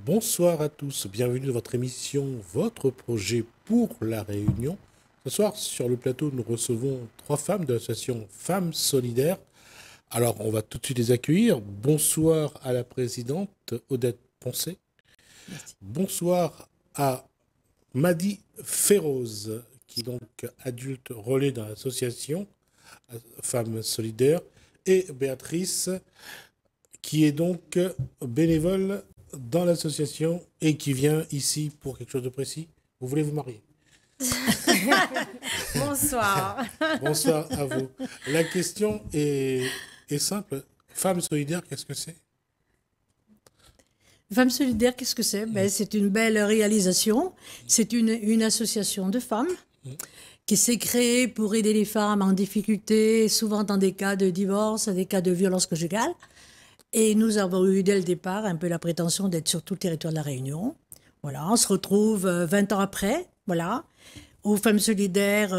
Bonsoir à tous, bienvenue dans votre émission, votre projet pour la Réunion. Ce soir, sur le plateau, nous recevons trois femmes de l'association Femmes Solidaires. Alors, on va tout de suite les accueillir. Bonsoir à la présidente Odette Poncet. Merci. Bonsoir à Madi Féroze, qui est donc adulte relais dans l'association Femmes Solidaires, et Béatrice, qui est donc bénévole dans l'association et qui vient ici pour quelque chose de précis. Vous voulez vous marier? Bonsoir. Bonsoir à vous. La question est simple. Femmes solidaires, qu'est-ce que c'est? Femmes solidaires, qu'est-ce que c'est? C'est une belle réalisation. C'est une association de femmes qui s'est créée pour aider les femmes en difficulté, souvent dans des cas de divorce, des cas de violence conjugale. Et nous avons eu dès le départ un peu la prétention d'être sur tout le territoire de la Réunion. Voilà, on se retrouve 20 ans après, voilà, où Femmes Solidaires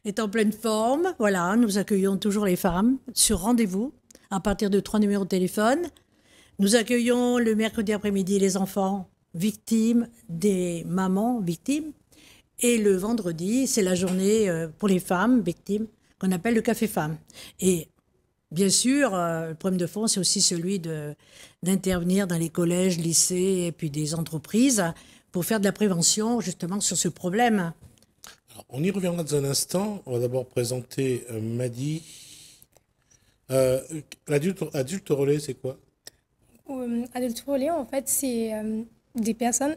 est en pleine forme. Voilà, nous accueillons toujours les femmes sur rendez-vous à partir de 3 numéros de téléphone. Nous accueillons le mercredi après-midi les enfants victimes, des mamans victimes. Et le vendredi, c'est la journée pour les femmes victimes qu'on appelle le Café Femmes. Et bien sûr, le problème de fond, c'est aussi celui d'intervenir dans les collèges, lycées et puis des entreprises pour faire de la prévention justement sur ce problème. Alors, on y reviendra dans un instant. On va d'abord présenter Madi. Adulte relais, c'est quoi? Adulte relais, en fait, c'est des personnes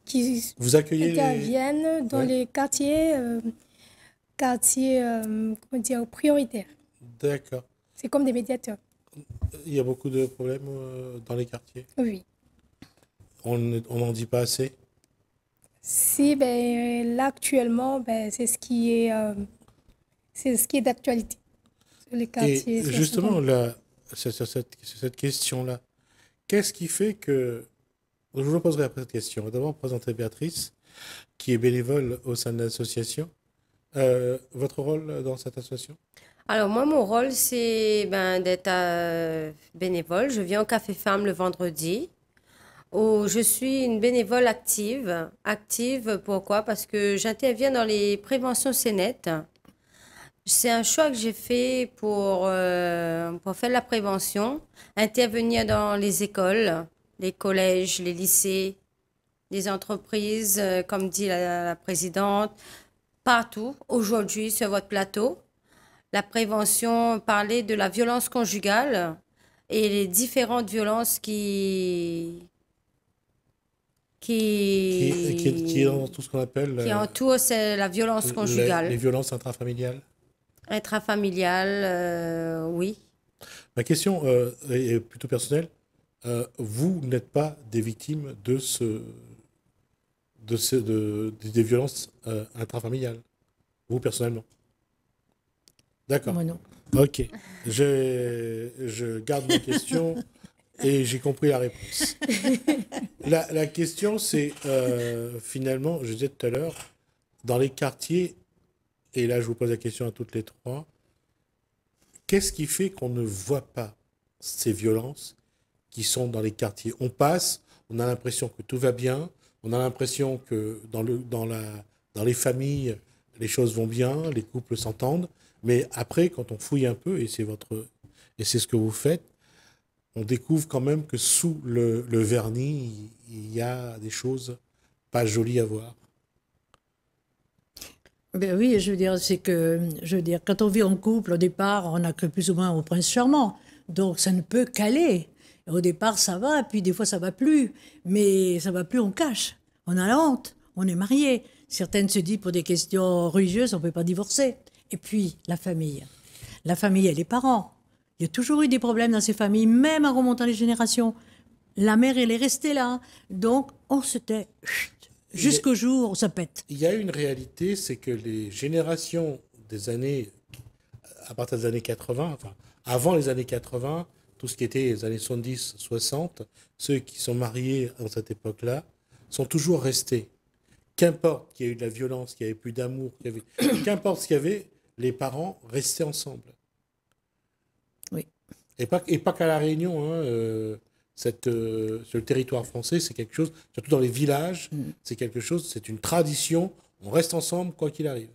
qui Vous accueillez interviennent dans Ouais. les quartiers, comment dire, prioritaires. D'accord. C'est comme des médiateurs. Il y a beaucoup de problèmes dans les quartiers. Oui. On n'en dit pas assez. Si, là, actuellement, c'est ce qui est d'actualité sur les quartiers. Et sur justement, ce- là, sur cette question-là, qu'est-ce qui fait que... Je vous poserai après cette question. On va d'abord présenter Béatrice, qui est bénévole au sein de l'association. Votre rôle dans cette association? Alors, moi, mon rôle, c'est d'être bénévole. Je viens au Café Femmes le vendredi, où je suis une bénévole active. Active, pourquoi? Parce que j'interviens dans les préventions CNET. C'est un choix que j'ai fait pour faire la prévention, intervenir dans les écoles, les collèges, les lycées, les entreprises, comme dit la présidente, partout, aujourd'hui, sur votre plateau. La prévention, parler de la violence conjugale et les différentes violences Qui est dans tout ce qu'on appelle qui entourent la violence les conjugale, violences intrafamiliales. intrafamiliale, oui. Ma question est plutôt personnelle. Vous n'êtes pas des victimes des violences intrafamiliales, vous personnellement? D'accord. Moi, non. Ok. Je garde ma question et j'ai compris la réponse. La question, c'est finalement, je disais tout à l'heure, dans les quartiers, et là je vous pose la question à toutes les trois, qu'est-ce qui fait qu'on ne voit pas ces violences qui sont dans les quartiers? On passe, on a l'impression que tout va bien, on a l'impression que dans les familles, les choses vont bien, les couples s'entendent, mais après, quand on fouille un peu, et c'est ce que vous faites, on découvre quand même que sous le vernis, il y a des choses pas jolies à voir. Ben oui, je veux dire, quand on vit en couple, au départ, on a cru plus ou moins au prince charmant. Donc, ça ne peut qu'aller. Au départ, ça va, puis des fois, ça va plus. Mais ça va plus, on cache. On a la honte. On est mariés. Certaines se disent, pour des questions religieuses, on ne peut pas divorcer. Et puis, la famille. La famille et les parents. Il y a toujours eu des problèmes dans ces familles, même en remontant les générations. La mère, elle est restée là. Donc, on se tait. Jusqu'au jour où ça pète. Il y a une réalité, c'est que les générations à partir des années 80, enfin, avant les années 80, tout ce qui était les années 70, 60, ceux qui sont mariés dans cette époque-là, sont toujours restés. Qu'importe qu'il y ait eu de la violence, qu'il n'y avait plus d'amour, qu'importe ce qu'il y avait, les parents restaient ensemble. Oui. Et pas qu'à La Réunion, hein, sur le territoire français, c'est quelque chose, surtout dans les villages, c'est quelque chose, c'est une tradition. On reste ensemble, quoi qu'il arrive.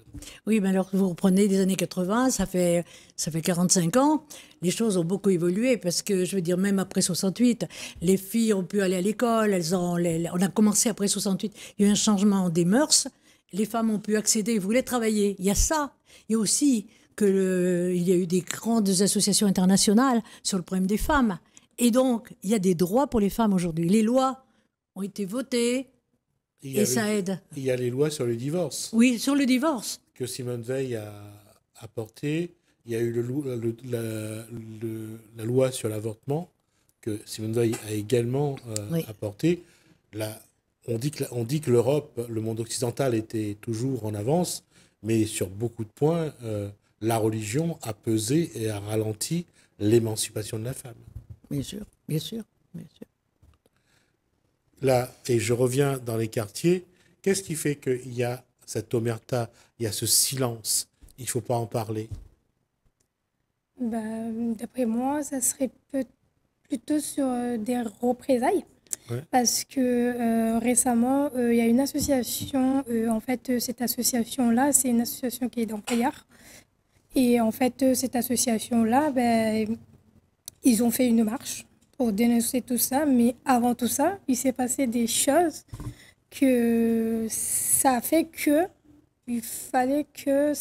Oui, mais alors vous reprenez des années 80, ça fait 45 ans. Les choses ont beaucoup évolué parce que, je veux dire, même après 68, les filles ont pu aller à l'école. On a commencé après 68. Il y a eu un changement des mœurs. Les femmes ont pu accéder, voulaient travailler. Il y a ça. Il y a aussi il y a eu des grandes associations internationales sur le problème des femmes. Et donc, il y a des droits pour les femmes aujourd'hui. Les lois ont été votées. Et ça aide. Il y a les lois sur le divorce. Oui, sur le divorce. Que Simone Veil a apporté. Il y a eu la loi sur l'avortement que Simone Veil a également apporté. On dit que l'Europe, le monde occidental était toujours en avance, mais sur beaucoup de points, la religion a pesé et a ralenti l'émancipation de la femme. Bien sûr, bien sûr, bien sûr. Là, et je reviens dans les quartiers, qu'est-ce qui fait qu'il y a cette omerta, il y a ce silence, il ne faut pas en parler? D'après moi, ça serait plutôt sur des représailles. Ouais. Parce que récemment, il y a une association, en fait, cette association-là, c'est une association qui est dans Payard. Et en fait, cette association-là, ils ont fait une marche pour dénoncer tout ça, mais avant tout ça, il s'est passé des choses que ça a fait que il fallait que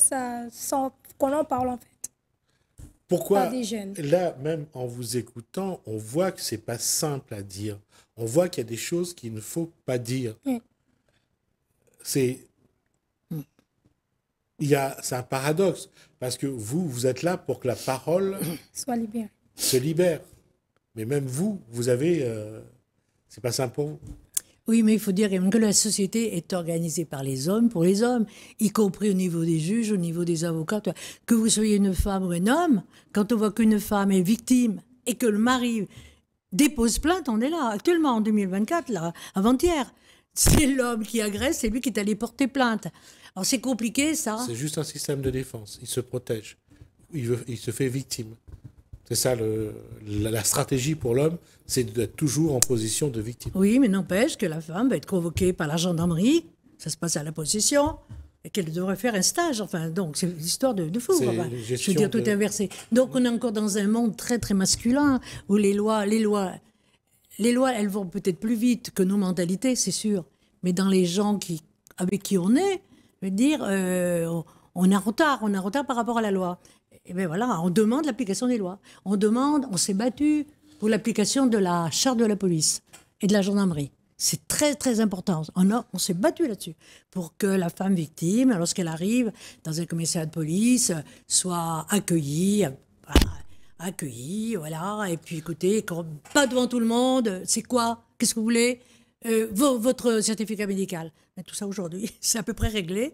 qu'on en parle en fait. Pourquoi? Par des jeunes. Là, même en vous écoutant, on voit que c'est pas simple à dire. On voit qu'il y a des choses qu'il ne faut pas dire. Oui. C'est un paradoxe parce que vous êtes là pour que la parole Soit libérée. se libère. Mais même vous avez... c'est pas simple pour vous. Oui, mais il faut dire que la société est organisée par les hommes, pour les hommes, y compris au niveau des juges, au niveau des avocats. Que vous soyez une femme ou un homme, quand on voit qu'une femme est victime et que le mari dépose plainte, on est là. Actuellement, en 2024, là, avant-hier, c'est l'homme qui agresse, c'est lui qui est allé porter plainte. Alors c'est compliqué, ça. C'est juste un système de défense. Il se protège. Il se fait victime. C'est ça, la stratégie pour l'homme, c'est d'être toujours en position de victime. Oui, mais n'empêche que la femme va être convoquée par la gendarmerie, ça se passe à la possession, et qu'elle devrait faire un stage. Enfin, donc, c'est l'histoire de fou. Enfin, je veux dire, tout est inversé. Donc, on est encore dans un monde très, très masculin, où les lois, elles vont peut-être plus vite que nos mentalités, c'est sûr. Mais dans les gens avec qui on est, je veux dire, on est en retard par rapport à la loi. Et bien voilà, on demande l'application des lois. On s'est battu pour l'application de la charte de la police et de la gendarmerie. C'est très, très important. On s'est battu là-dessus pour que la femme victime, lorsqu'elle arrive dans un commissariat de police, soit accueillie, voilà. Et puis écoutez, pas devant tout le monde, c'est quoi? Qu'est-ce que vous voulez? Votre certificat médical. Mais tout ça aujourd'hui, c'est à peu près réglé.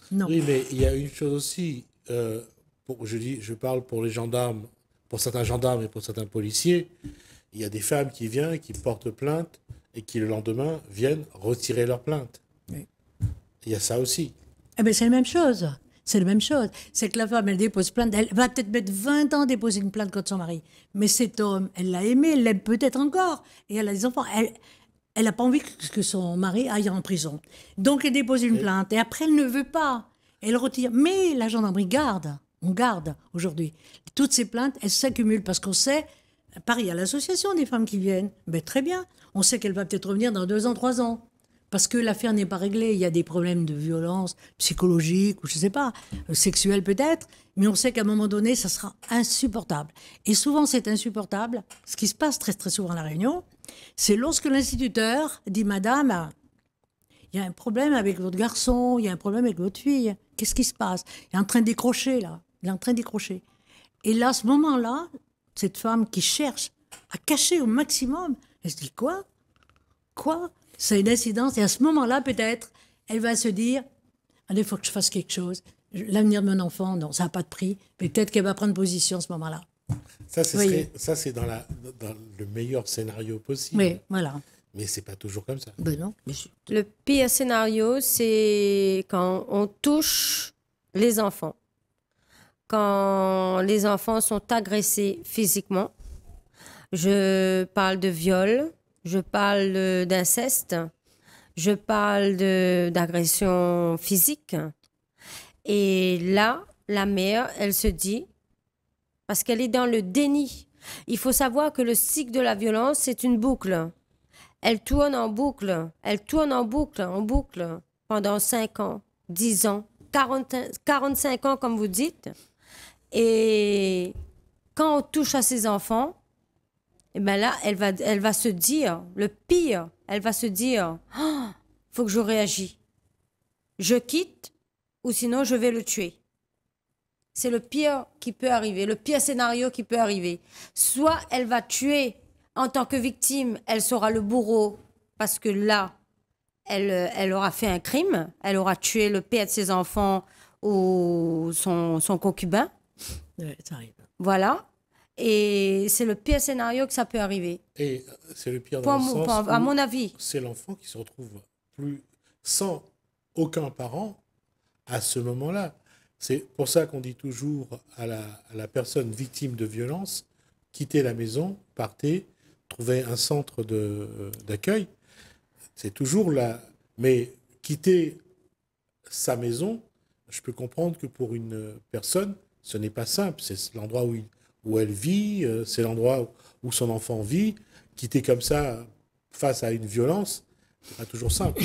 Non. Oui, mais il y a une chose aussi... je parle pour les gendarmes, pour certains gendarmes et pour certains policiers, il y a des femmes qui viennent, qui portent plainte et qui le lendemain viennent retirer leur plainte. Oui. Il y a ça aussi. Eh bien, c'est la même chose. C'est la même chose. C'est que la femme, elle dépose plainte. Elle va peut-être mettre 20 ans à déposer une plainte contre son mari. Mais cet homme, elle l'a aimé, elle l'aime peut-être encore. Et elle a des enfants. Elle n'a pas envie que son mari aille en prison. Donc, elle dépose une plainte. Et après, elle ne veut pas. Elle retire. Mais la gendarmerie garde. On garde aujourd'hui. Toutes ces plaintes, elles s'accumulent parce qu'on sait, à Paris, il y a l'association des femmes qui viennent. Ben, très bien. On sait qu'elle va peut-être revenir dans 2 ans, 3 ans. Parce que l'affaire n'est pas réglée. Il y a des problèmes de violence psychologique ou je ne sais pas, sexuelle peut-être. Mais on sait qu'à un moment donné, ça sera insupportable. Et souvent, c'est insupportable. Ce qui se passe très, très souvent à La Réunion, c'est lorsque l'instituteur dit « Madame, il y a un problème avec votre garçon, il y a un problème avec votre fille. Qu'est-ce qui se passe? Il est en train de décrocher, là. Il est en train de décrocher. » Et là, à ce moment-là, cette femme qui cherche à cacher au maximum, elle se dit « Quoi? Quoi ?» Ça a une incidence. Et à ce moment-là, peut-être, elle va se dire « Allez, il faut que je fasse quelque chose. L'avenir de mon enfant, non, ça n'a pas de prix. » Peut-être qu'elle va prendre position à ce moment-là. Ça, c'est dans le meilleur scénario possible. Oui, voilà. Mais c'est pas toujours comme ça. Ben non. Le pire scénario, c'est quand on touche les enfants. quand les enfants sont agressés physiquement. Je parle de viol, je parle d'inceste, je parle d'agression physique. Et là, la mère, elle se dit, parce qu'elle est dans le déni. Il faut savoir que le cycle de la violence, c'est une boucle. Elle tourne en boucle, en boucle, pendant 5 ans, 10 ans, 45 ans, comme vous dites. Et quand on touche à ses enfants, et ben là, elle va se dire, le pire, elle va se dire, oh, faut que je réagisse. Je quitte ou sinon je vais le tuer. C'est le pire qui peut arriver, le pire scénario qui peut arriver. Soit elle va tuer en tant que victime, elle sera le bourreau parce que là, elle aura fait un crime, elle aura tué le père de ses enfants ou son concubin. Ouais, ça arrive. Voilà. Et c'est le pire scénario que ça peut arriver. Et c'est le pire dans le sens à où mon avis. c'est l'enfant qui se retrouve plus sans aucun parent à ce moment-là. C'est pour ça qu'on dit toujours à la personne victime de violence, quittez la maison, partez, trouvez un centre d'accueil. C'est toujours là. Mais quitter sa maison, je peux comprendre que pour une personne, ce n'est pas simple. C'est l'endroit où elle vit, c'est l'endroit où son enfant vit. Quitter comme ça face à une violence, c'est pas toujours simple.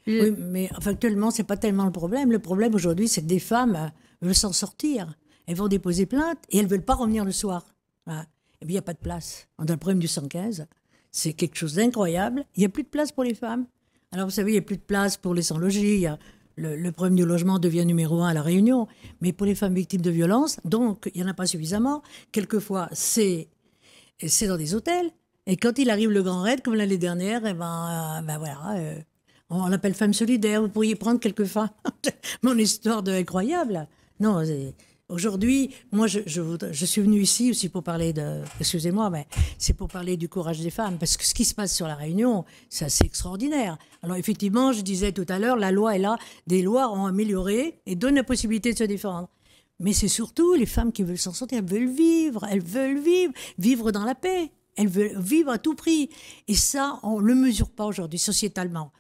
Oui, mais factuellement, c'est pas tellement le problème. Le problème aujourd'hui, c'est que des femmes veulent s'en sortir. Elles vont déposer plainte et elles veulent pas revenir le soir. Voilà. Et puis, il n'y a pas de place. On a le problème du 115. C'est quelque chose d'incroyable. Il n'y a plus de place pour les femmes. Alors, vous savez, il n'y a plus de place pour les sans-logis. Il y a le problème du logement devient numéro 1 à La Réunion. Mais pour les femmes victimes de violences, donc, il n'y en a pas suffisamment. Quelquefois, c'est dans des hôtels. Et quand il arrive le grand raid, comme l'année dernière, eh ben voilà, on l'appelle femme solidaire. Vous pourriez prendre quelques femmes. Mon histoire incroyable. Non, aujourd'hui, moi, je suis venue ici aussi pour parler excusez-moi, mais c'est pour parler du courage des femmes. Parce que ce qui se passe sur La Réunion, c'est assez extraordinaire. Alors, effectivement, je disais tout à l'heure, la loi est là. Des lois ont amélioré et donnent la possibilité de se défendre. Mais c'est surtout les femmes qui veulent s'en sortir. Elles veulent vivre dans la paix. Elles veulent vivre à tout prix. Et ça, on ne le mesure pas aujourd'hui, sociétalement.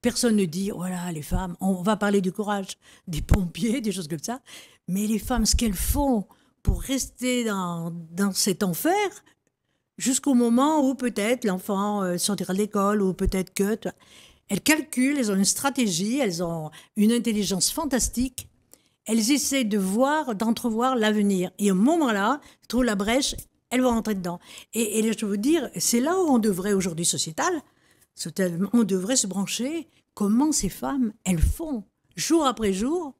Personne ne dit, voilà, les femmes, on va parler du courage des pompiers, des choses comme ça. Mais les femmes, ce qu'elles font pour rester dans cet enfer, jusqu'au moment où peut-être l'enfant sortira de l'école, ou peut-être que... Elles calculent, elles ont une stratégie, elles ont une intelligence fantastique. Elles essaient d'entrevoir l'avenir. Et au moment-là, elles trouvent la brèche, elles vont rentrer dedans. Et je veux vous dire, c'est là où on devrait, aujourd'hui, on devrait se brancher comment ces femmes, elles font, jour après jour,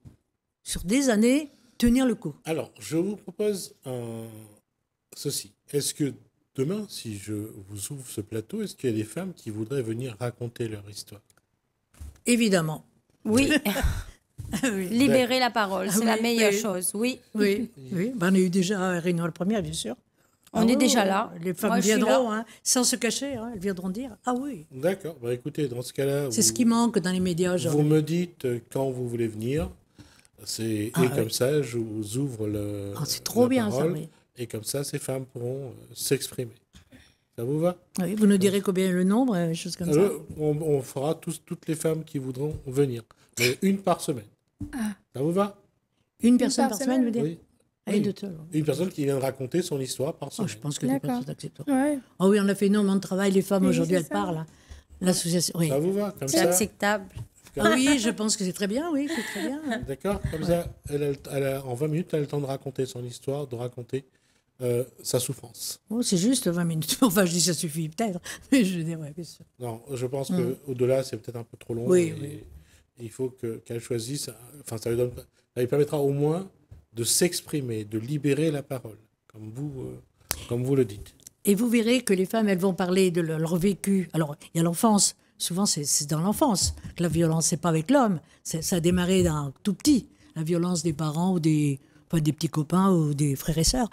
sur des années, tenir le coup. Alors, je vous propose ceci. Est-ce que demain, si je vous ouvre ce plateau, est-ce qu'il y a des femmes qui voudraient venir raconter leur histoire? Évidemment. Oui. Oui. Libérer la parole, c'est la meilleure oui. chose. Oui. Oui. Ben, on a eu déjà Réunion la première, bien sûr. On est déjà là. Les femmes Moi, je suis viendront, là. hein, sans se cacher, hein, elles viendront dire « Ah oui ». D'accord. Bah, écoutez, dans ce cas-là... C'est ce qui manque dans les médias Vous aujourd'hui. me dites quand vous voulez venir. Comme ça, je vous ouvre c'est trop la bien, ça, parole. oui. Et comme ça, ces femmes pourront s'exprimer. Ça vous va? Oui, vous nous direz combien le nombre, choses comme ça. On fera toutes les femmes qui voudront venir. Mais une par semaine. Ça vous va? Une personne par semaine, vous dire? Oui. Ah, Oui. une de seule. Une personne qui vient de raconter son histoire par semaine. Je pense que les D'accord. personnes accepteront. Ouais. Ah oui, on a fait énormément de travail. Les femmes, Oui, aujourd'hui, c'est elles ça. parlent. Hein. L'association, oui. Ça vous va? Comme C'est ça. acceptable. Ah oui, je pense que c'est très bien, oui, c'est très bien. D'accord? Comme ça, en 20 minutes, elle a le temps de raconter son histoire, de raconter sa souffrance. Oh, c'est juste 20 minutes. Enfin, je dis ça suffit peut-être. Mais je veux dire, ouais, bien sûr. Non, je pense qu'au-delà, c'est peut-être un peu trop long. Oui, et oui. il faut qu'elle choisisse. Enfin, ça lui permettra au moins de s'exprimer, de libérer la parole, comme vous le dites. Et vous verrez que les femmes, elles vont parler de leur vécu. Alors, il y a l'enfance. Souvent, c'est dans l'enfance. La violence, c'est pas avec l'homme. Ça a démarré dans tout petit. La violence des parents ou des petits copains ou des frères et sœurs.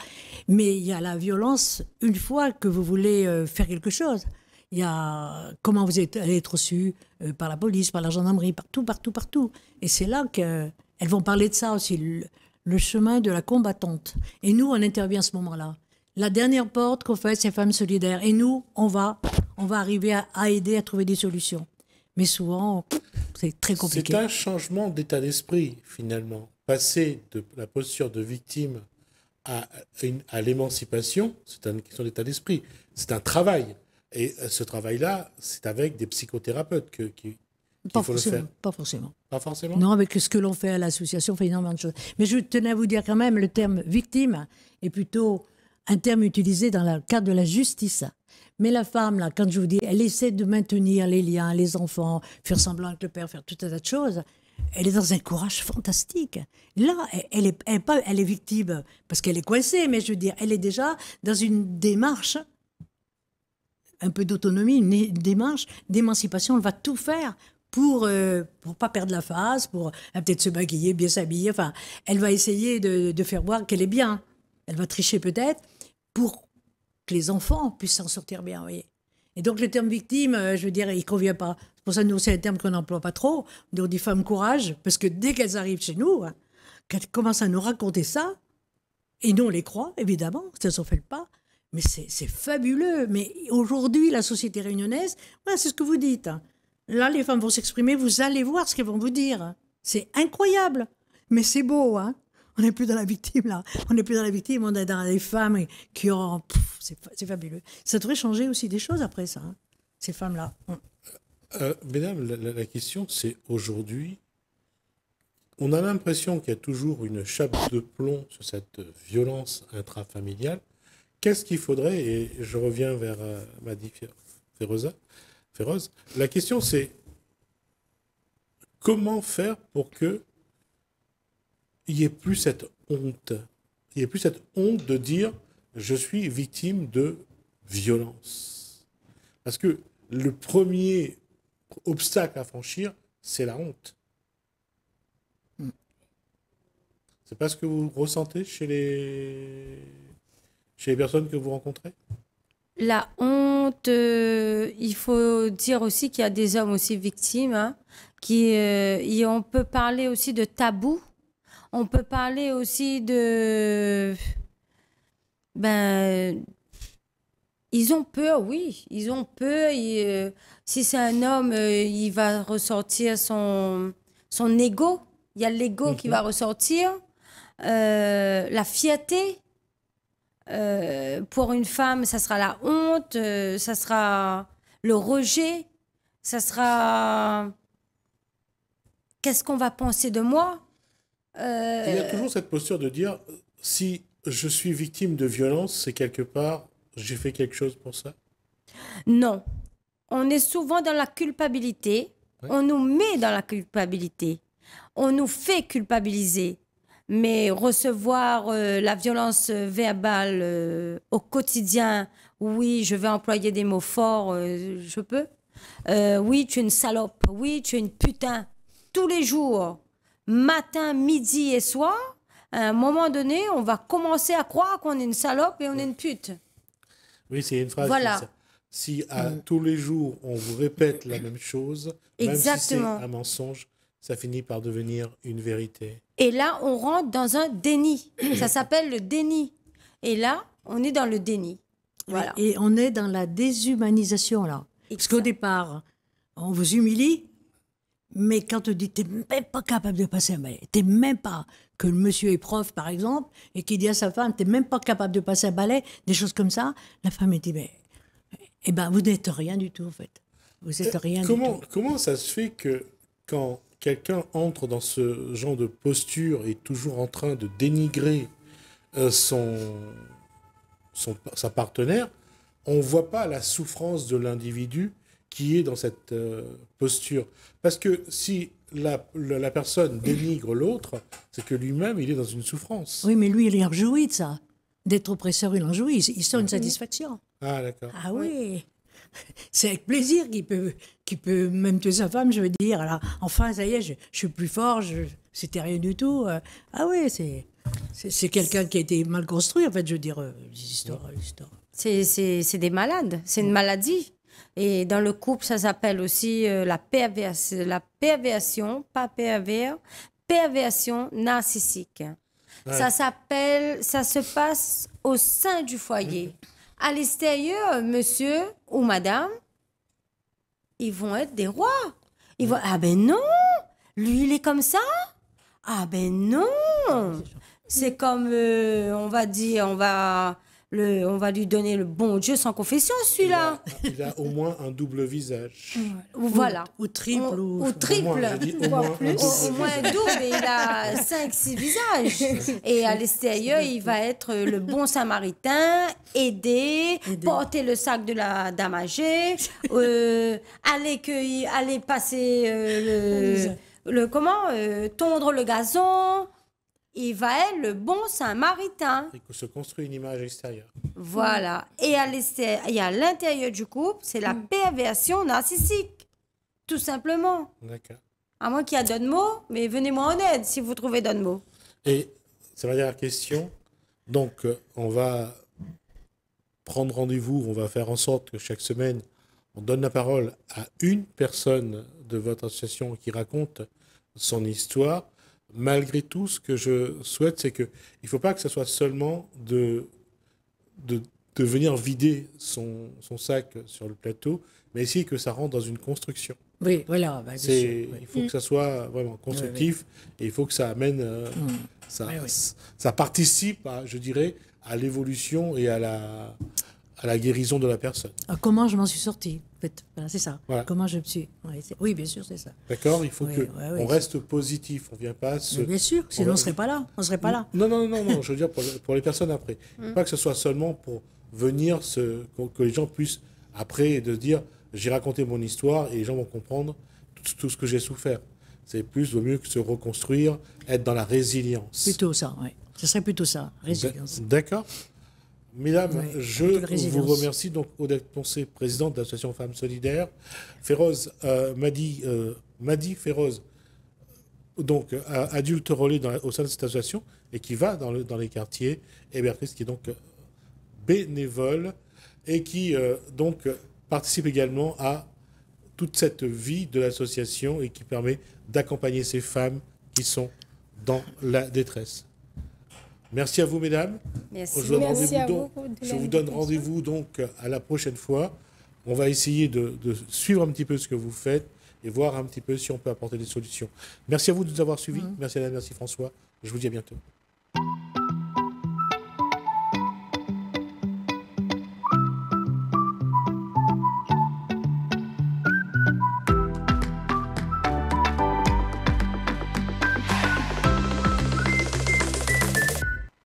Mais il y a la violence une fois que vous voulez faire quelque chose. Il y a comment vous allez être reçu par la police, par la gendarmerie, partout. Et c'est là qu'elles vont parler de ça aussi. le chemin de la combattante. Et nous, on intervient à ce moment-là. La dernière porte qu'on fait, c'est Femmes solidaires. Et nous, on va arriver à aider à trouver des solutions. Mais souvent, c'est très compliqué. C'est un changement d'état d'esprit, finalement. Passer de la posture de victime à l'émancipation, c'est une question d'état d'esprit. C'est un travail. Et ce travail-là, c'est avec des psychothérapeutes qu'il faut le faire. Pas forcément. Pas forcément. Non, avec ce que l'on fait à l'association, on fait énormément de choses. Mais je tenais à vous dire quand même, le terme victime est plutôt un terme utilisé dans le cadre de la justice. Mais la femme, là, quand je vous dis, elle essaie de maintenir les liens, les enfants, faire semblant avec le père, faire tout un tas de choses. Elle est dans un courage fantastique. Là, elle est victime parce qu'elle est coincée, mais je veux dire, elle est déjà dans une démarche, un peu d'autonomie, une démarche d'émancipation. Elle va tout faire pour pas perdre la face, pour peut-être se maquiller, bien s'habiller. Enfin, elle va essayer de faire voir qu'elle est bien. Elle va tricher peut-être pour que les enfants puissent s'en sortir bien, vous voyez. Et donc le terme victime, je veux dire, il ne convient pas. C'est pour ça que nous, c'est un terme qu'on n'emploie pas trop. On dit femme courage, parce que dès qu'elles arrivent chez nous, qu'elles commencent à nous raconter ça, et nous on les croit, évidemment, ça ne s'en fait pas. Mais c'est fabuleux. Mais aujourd'hui, la société réunionnaise, ouais, c'est ce que vous dites. Là, les femmes vont s'exprimer, vous allez voir ce qu'elles vont vous dire. C'est incroyable. Mais c'est beau, hein. On n'est plus dans la victime, là. On n'est plus dans la victime, on est dans les femmes qui ont... C'est fabuleux. Ça devrait changer aussi des choses après, ça, hein, ces femmes-là. Mesdames, la question, c'est aujourd'hui, on a l'impression qu'il y a toujours une chape de plomb sur cette violence intrafamiliale. Qu'est-ce qu'il faudrait, et je reviens vers Madi Féroze, la question c'est comment faire pour que il n'y ait plus cette honte. Il n'y ait plus cette honte de dire je suis victime de violence. Parce que le premier obstacle à franchir, c'est la honte. C'est pas ce que vous ressentez chez les personnes que vous rencontrez? La honte, il faut dire aussi qu'il y a des hommes aussi victimes, hein, on peut parler aussi de tabou. On peut parler aussi de... ils ont peur, oui. Ils ont peur. Si c'est un homme, il va ressortir son ego. Il y a l'ego qui va ressortir. La fierté. Pour une femme, ça sera la honte. Ça sera le rejet. Ça sera... Qu'est-ce qu'on va penser de moi? Il y a toujours cette posture de dire, si je suis victime de violence, c'est quelque part, j'ai fait quelque chose pour ça? Non. On est souvent dans la culpabilité. Ouais. On nous met dans la culpabilité. On nous fait culpabiliser. Mais recevoir la violence verbale au quotidien, oui, je vais employer des mots forts, je peux. Oui, tu es une salope. Oui, tu es une putain. Tous les jours. Matin, midi et soir, à un moment donné, on va commencer à croire qu'on est une salope et on est une pute. Oui, c'est une phrase. Voilà. Si tous les jours, on vous répète la même chose, exactement, même si c'est un mensonge, ça finit par devenir une vérité. Et là, on rentre dans un déni. Ça s'appelle le déni. Et là, on est dans le déni. Voilà. Et on est dans la déshumanisation, là. Parce qu'au départ, on vous humilie. Mais quand on dit, t'es même pas capable de passer un balai, t'es même pas, que le monsieur est prof par exemple, et qu'il dit à sa femme, t'es même pas capable de passer un balai, des choses comme ça, la femme dit, mais, eh ben, vous n'êtes rien du tout en fait. Vous êtes rien du tout. Comment ça se fait que quand quelqu'un entre dans ce genre de posture et est toujours en train de dénigrer sa partenaire, on ne voit pas la souffrance de l'individu qui est dans cette posture. Parce que si la personne dénigre l'autre, c'est que lui-même, il est dans une souffrance. Oui, mais lui, il en jouit de ça. D'être oppresseur, il en jouit. Il sent une satisfaction. Ah, d'accord. Ah oui. C'est avec plaisir qu'il peut même tuer sa femme, je veux dire. Alors, enfin, ça y est, je suis plus fort, c'était rien du tout. Ah oui, c'est quelqu'un qui a été mal construit, en fait, je veux dire, l'histoire. C'est des malades, c'est une maladie. Et dans le couple, ça s'appelle aussi la perversion, pas pervers, perversion narcissique. Ouais. Ça se passe au sein du foyer. À l'extérieur, monsieur ou madame, ils vont être des rois. Ils vont, ah ben non, lui, il est comme ça. Ah ben non. C'est comme, on va dire, on va lui donner le bon Dieu sans confession, celui-là. Il a au moins un double visage. Voilà. Ou triple. Ou Au triple. moins, je dis au moins un double Au moins visage. double, et il a 5-6 visages. Et à l'extérieur, il va être le bon samaritain, aider, porter le sac de la dame âgée, aller passer tondre le gazon. Il va être le bon samaritain. Il se construit une image extérieure. Voilà. Et à l'intérieur du couple, c'est la perversion narcissique. Tout simplement. D'accord. À moins qu'il y ait d'autres mots, mais venez-moi en aide si vous trouvez d'autres mots. Et c'est ma dernière question. Donc, on va prendre rendez-vous, on va faire en sorte que chaque semaine, on donne la parole à une personne de votre association qui raconte son histoire. Malgré tout, ce que je souhaite, c'est qu'il ne faut pas que ce soit seulement de venir vider son sac sur le plateau, mais essayer que ça rentre dans une construction. Oui, voilà. Bah, bien sûr, oui. Il faut que ça soit vraiment constructif et il faut que ça amène, ça participe, je dirais, à l'évolution et à la guérison de la personne. Ah, comment je m'en suis sortie, en fait. Voilà, c'est ça. Voilà. Comment je me suis... Oui, bien sûr, c'est ça. D'accord? Il faut Oui, qu'on reste positif. On ne vient pas se... Mais bien sûr, sinon on ne serait pas là. On serait pas là. Non, je veux dire pour les personnes après. Pas que ce soit seulement pour venir, que les gens puissent, après, de dire, j'ai raconté mon histoire et les gens vont comprendre tout ce que j'ai souffert. C'est vaut mieux que se reconstruire, être dans la résilience. Plutôt ça, oui. Ce serait plutôt ça, résilience. D'accord. Mesdames, Ouais, je vous remercie. Donc, Odette Poncé, présidente de l'association Femmes Solidaires. Féroze, Madi Féroze, donc adulte relais au sein de cette association et qui va dans les quartiers. Et Béatrice, qui est donc bénévole et qui donc participe également à toute cette vie de l'association et qui permet d'accompagner ces femmes qui sont dans la détresse. Merci à vous, mesdames. Merci. Je vous donne rendez-vous donc à la prochaine fois. On va essayer de suivre un petit peu ce que vous faites et voir un petit peu si on peut apporter des solutions. Merci à vous de nous avoir suivis. Merci Alain, merci François. Je vous dis à bientôt.